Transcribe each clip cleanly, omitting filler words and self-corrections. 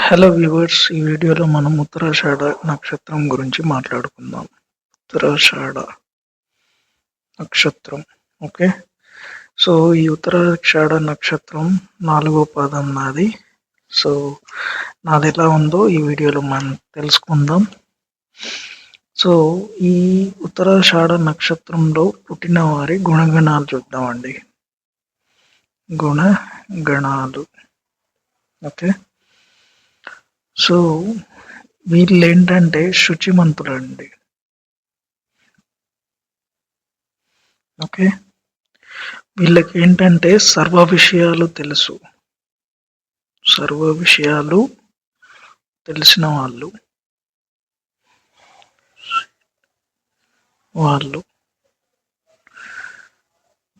Hello viewers, ఈ వీడియోలో మనం ఉత్తరాషాఢ నక్షత్రం గురించి మాట్లాడుకుందాం. ఉత్తరాషాఢ నక్షత్రం. ఓకే, సో ఈ ఉత్తరాషాఢ నక్షత్రం 4వ పాదం నాది. సో నాది ఎలా ఉందో ఈ వీడియోలో మనం తెలుసుకుందాం. సో ఈ ఉత్తరాషాఢ నక్షత్రంలో పుట్టిన వారి గుణగణాలు చూద్దామండి. గుణగణాలు. ఓకే, సో వీళ్ళు ఏంటంటే శుచిమంతులండి. ఓకే, వీళ్ళకి ఏంటంటే సర్వ విషయాలు తెలుసు, సర్వ విషయాలు తెలిసిన వాళ్ళు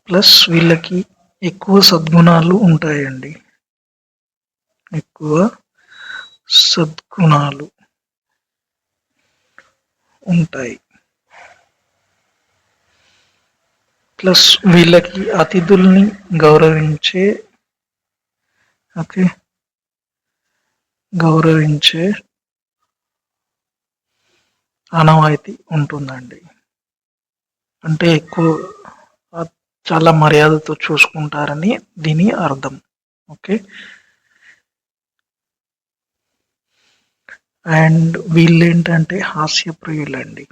ప్లస్ వీళ్ళకి ఎక్కువ సద్గుణాలు ఉంటాయండి. ఎక్కువ సద్గుణాలు ఉంటాయి. ప్లస్ వీళ్ళకి అతిథుల్ని గౌరవించే ఆనవాయితీ ఉంటుందండి. అంటే ఎక్కువ చాలా మర్యాదతో చూసుకుంటారని దీని అర్థం. ఓకే, అండ్ వీళ్ళు ఏంటంటే హాస్యప్రియులండి.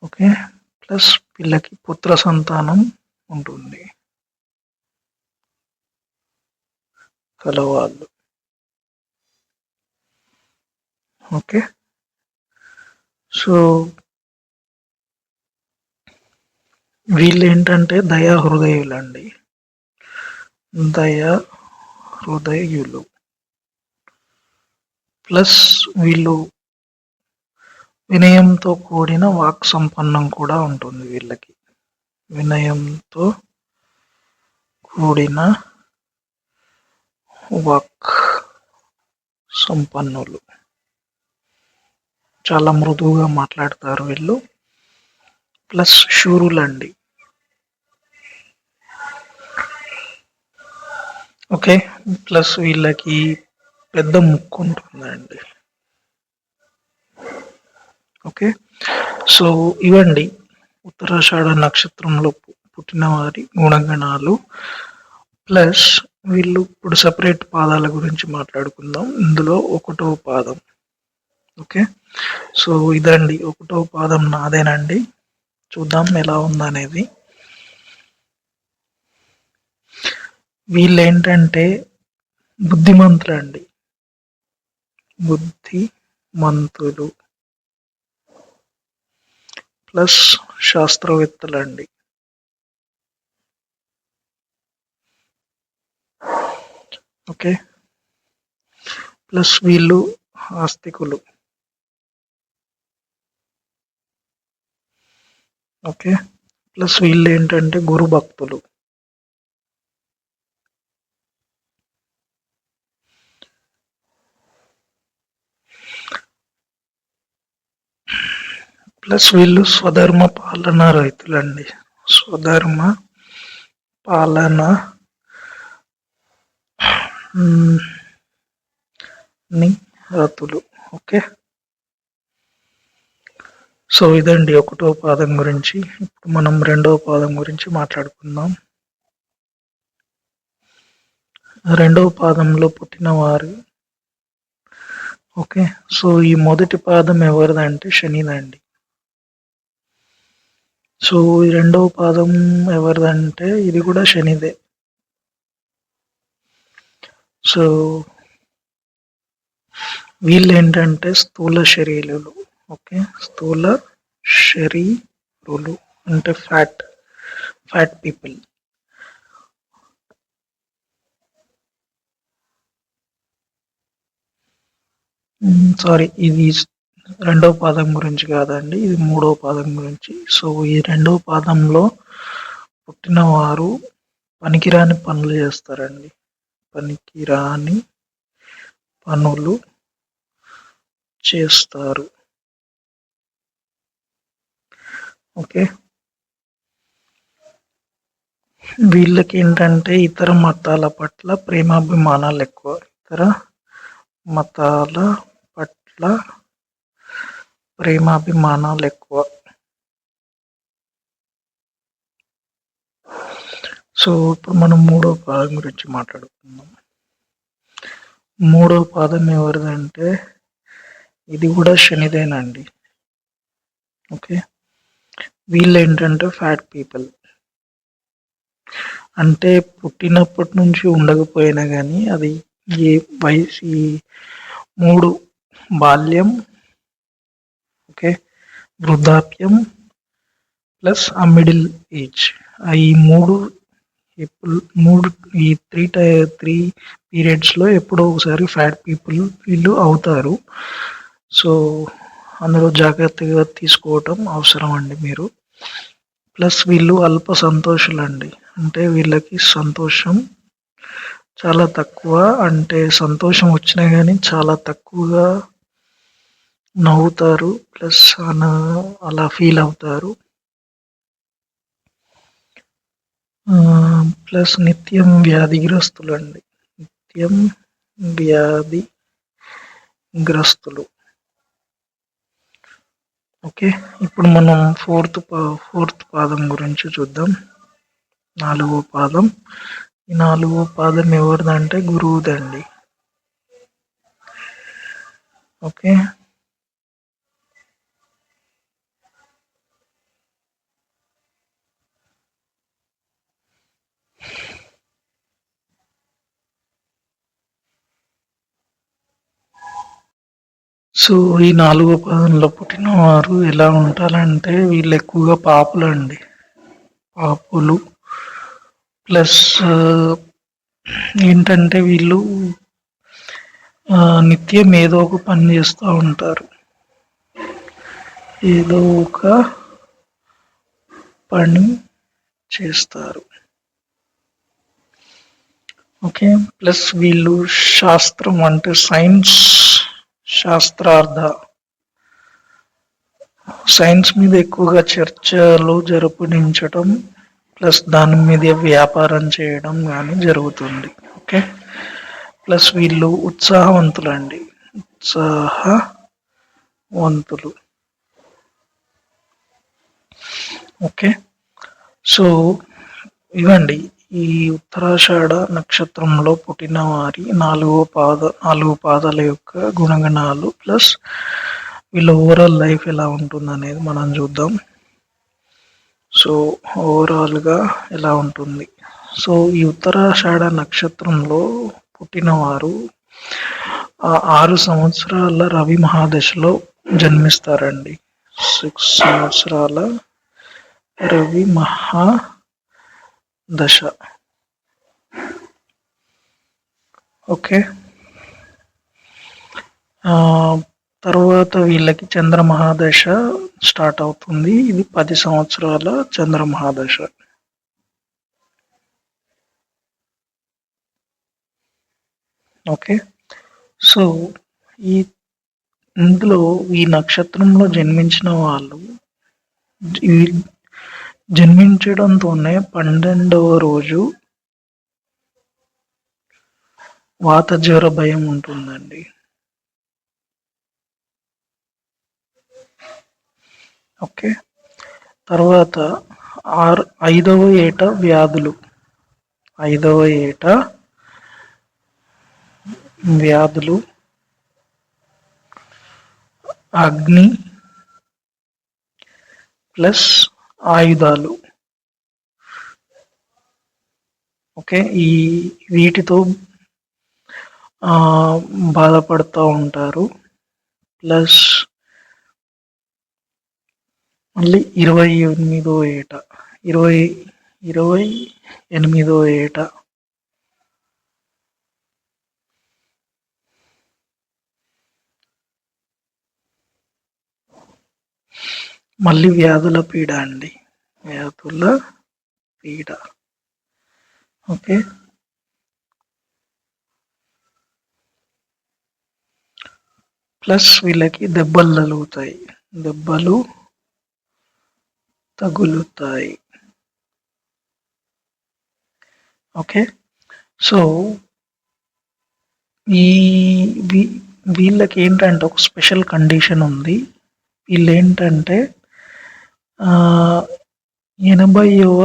ఓకే, ప్లస్ వీళ్ళకి పుత్ర సంతానం ఉంటుంది కలవాళ్ళు. ఓకే, సో వీళ్ళు ఏంటంటే దయా హృదయులండి. దయా హృదయులు ప్లస్ వీళ్ళు వినయంతో కూడిన వాక్ సంపన్నం కూడా ఉంటుంది వీళ్ళకి. వినయంతో కూడిన వాక్ సంపన్నులు, చాలా మృదువుగా మాట్లాడతారు వీళ్ళు. ప్లస్ శూరులండి. ఓకే, ప్లస్ వీళ్ళకి పెద్ద ముక్కు ఉంటుందండి. ఓకే, సో ఇవండి ఉత్తరాషాఢ నక్షత్రంలో పుట్టిన వారి గుణగణాలు. ప్లస్ వీళ్ళు ఇప్పుడు సపరేట్ పాదాల గురించి మాట్లాడుకుందాం. ఇందులో 1వ పాదం. ఓకే, సో ఇదండి 1వ పాదం నాదేనండి. చూద్దాం ఎలా ఉందనేది. వీళ్ళు ఏంటంటే బుద్ధిమంతులండి. బుద్ధిమంతులు ప్లస్ శాస్త్రవేత్తలండి. ఓకే, ప్లస్ వీళ్ళు ఆస్తికులు. ఓకే, ప్లస్ వీళ్ళు ఏంటంటే గురు భక్తులు. ప్లస్ వీళ్ళు స్వధర్మ పాలన రైతులండి. స్వధర్మ పాలన రతులు. ఓకే, సో ఇదండి 1వ పాదం గురించి. ఇప్పుడు మనం 2వ పాదం గురించి మాట్లాడుకుందాం. 2వ పాదంలో పుట్టిన వారు. ఓకే, సో ఈ మొదటి పాదం ఎవరిదంటే శనిదండి. సో ఈ 2వ పాదం ఎవరిదంటే ఇది కూడా శనిదే. సో వీళ్ళు ఏంటంటే స్థూల శరీరులు. ఓకే, స్థూల శరీరులు అంటే ఫ్యాట్ పీపుల్. సారీ, ఇది 2వ పాదం గురించి కాదండి, ఇది 3వ పాదం గురించి. సో ఈ 2వ పాదంలో పుట్టిన వారు పనికిరాని పనులు చేస్తారండి. పనికిరాని పనులు చేస్తారు. ఓకే, వీళ్ళకి ఏంటంటే ఇతర మతాల పట్ల ప్రేమాభిమానాలు ఎక్కువ. ఇతర మతాల పట్ల ప్రేమాభిమానాలు ఎక్కువ. సో ఇప్పుడు మనం మూడో పాదం గురించి మాట్లాడుకుందాం. మూడో పాదం ఎవరిదంటే ఇది కూడా శనిదేనండి. ఓకే, వీళ్ళు ఏంటంటే ఫ్యాట్ పీపుల్. అంటే పుట్టినప్పటి నుంచి ఉండకపోయినా కానీ అది ఏ వయసు ఈ మూడు బాల్యం, ఓకే, వృద్ధాప్యం ప్లస్ ఆ మిడిల్ ఏజ్, ఈ మూడు మూడు ఈ త్రీ పీరియడ్స్లో ఎప్పుడో ఒకసారి ఫ్యాట్ పీపుల్ వీళ్ళు అవుతారు. సో అందులో జాగ్రత్తగా తీసుకోవటం అవసరం అండి మీరు. ప్లస్ వీళ్ళు అల్ప సంతోషులండి. అంటే వీళ్ళకి సంతోషం చాలా తక్కువ. అంటే సంతోషం వచ్చినా కానీ చాలా తక్కువగా నవ్వుతారు. ప్లస్ అలా ఫీల్ అవుతారు. ప్లస్ నిత్యం వ్యాధిగ్రస్తులండి. నిత్యం వ్యాధిగ్రస్తులు. ఓకే, ఇప్పుడు మనం ఫోర్త్ పాదం గురించి చూద్దాం. నాలుగో పాదం. ఈ నాలుగో పాదం ఎవరిదంటే గురువుదండి. ఓకే, సో ఈ నాలుగో పాదంలో పుట్టిన వారు ఎలా ఉంటారంటే వీళ్ళు ఎక్కువగా పాపులండి. పాపులు ప్లస్ ఏంటంటే వీళ్ళు నిత్యం ఏదో ఒక పని చేస్తూ ఉంటారు. ఏదో ఒక పని చేస్తారు. ఓకే, ప్లస్ వీళ్ళు శాస్త్రం అంటే సైన్స్ మీద ఎక్కువగా చర్చలు జరుపునించటం ప్లస్ దాని మీద వ్యాపారం చేయడం కానీ జరుగుతుంది. ఓకే, ప్లస్ వీళ్ళు ఉత్సాహవంతులండి. ఉత్సాహవంతులు. ఓకే, సో ఇవండి ఈ ఉత్తరాషాఢ నక్షత్రంలో పుట్టిన వారి నాలుగు పాదాల యొక్క గుణగణాలు ప్లస్ వీళ్ళ ఓవరాల్ లైఫ్ ఎలా ఉంటుంది అనేది మనం చూద్దాం. సో ఓవరాల్గా ఎలా ఉంటుంది. సో ఈ ఉత్తరాషాఢ నక్షత్రంలో పుట్టినవారు 6 సంవత్సరాల రవి మహాదశలో జన్మిస్తారండి. 6 సంవత్సరాల రవి మహాదశ. ఓకే, తర్వాత వీళ్ళకి చంద్ర మహాదశ స్టార్ట్ అవుతుంది. ఇది 10 సంవత్సరాల చంద్ర మహాదశ. ఓకే, సో ఇందులో ఈ నక్షత్రంలో జన్మించిన వాళ్ళు జన్మించడంతోనే 12వ రోజు వాత జ్వర భయం ఉంటుందండి. ఓకే, తర్వాత 5వ ఏట వ్యాధులు. 5వ ఏట వ్యాధులు, అగ్ని ప్లస్ ఆయుధాలు. ఓకే, వీటితో బాధపడుతూ ఉంటారు. ప్లస్ మళ్ళీ 28వ ఏట 28వ ఏట మళ్ళీ వ్యాధుల పీడ అండి. వ్యాధుల పీడ. ఓకే, ప్లస్ వీళ్ళకి దెబ్బలు తగులుతాయి. ఓకే. సో ఈ వీళ్ళకి ఏంటంటే ఒక స్పెషల్ కండిషన్ ఉంది. వీళ్ళేంటంటే 80వ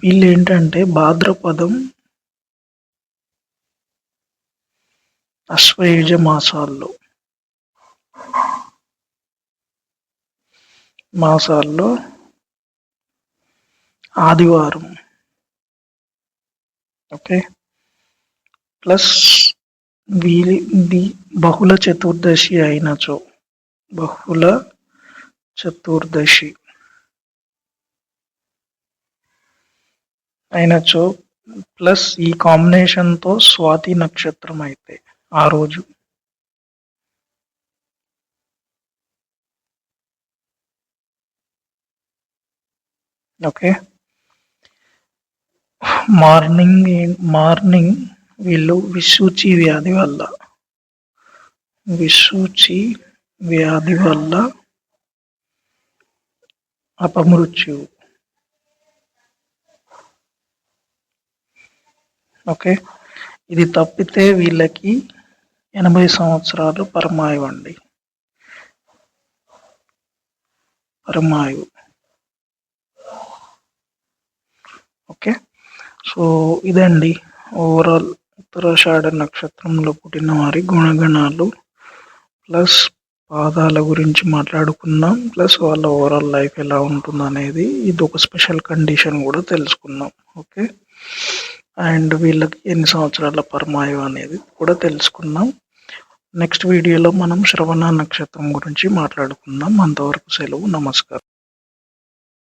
వీళ్ళేంటంటే భాద్రపదం అశ్వయుజ మాసాల్లో ఆదివారం, ఓకే, ప్లస్ బహుళ చతుర్దశి అయినచో ప్లస్ ఈ కాంబినేషన్తో స్వాతి నక్షత్రం అయితే ఆ రోజు ఓకే. మార్నింగ్ వీళ్ళు విసూచి వ్యాధి వల్ల అపమృత్యు, ఓకే. ఇది తప్పితే వీళ్ళకి 80 సంవత్సరాలు పరమాయు, ఓకే. సో ఇదండి ఓవరాల్ ఉత్తరాషాఢ నక్షత్రంలో పుట్టిన వారి గుణగణాలు ప్లస్ పాదాల గురించి మాట్లాడుకున్నాం. ప్లస్ వాళ్ళ ఓవరాల్ లైఫ్ ఎలా ఉంటుంది అనేది, ఇది ఒక స్పెషల్ కండిషన్ కూడా తెలుసుకున్నాం. ఓకే. అండ్ వీళ్ళకి ఎన్ని సంవత్సరాల పరమాయు అనేది కూడా తెలుసుకున్నాం. నెక్స్ట్ వీడియోలో మనం శ్రవణ నక్షత్రం గురించి మాట్లాడుకుందాం. అంతవరకు సెలవు. నమస్కారం.